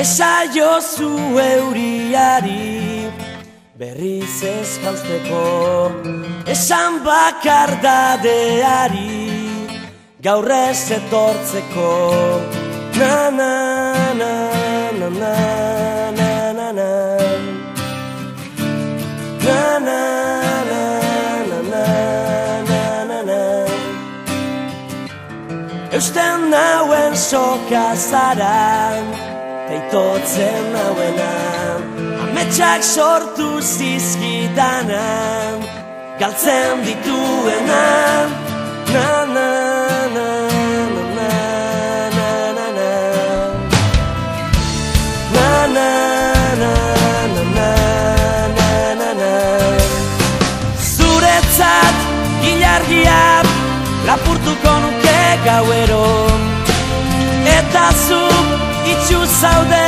Esaiozu euriari berriz ez jausteko, esan bakardadeari gaur ez etortzeko. Na na na na na na na na na na na na na na na. Eusten nauen soka zara, teitotzen nauena, ametsak sortu zizkidana, galtzen dituena. Na na na na na na na na na na na na na na na. Zuretzat ilargia lapurtuko nuke gauero, eta zu itxu zaude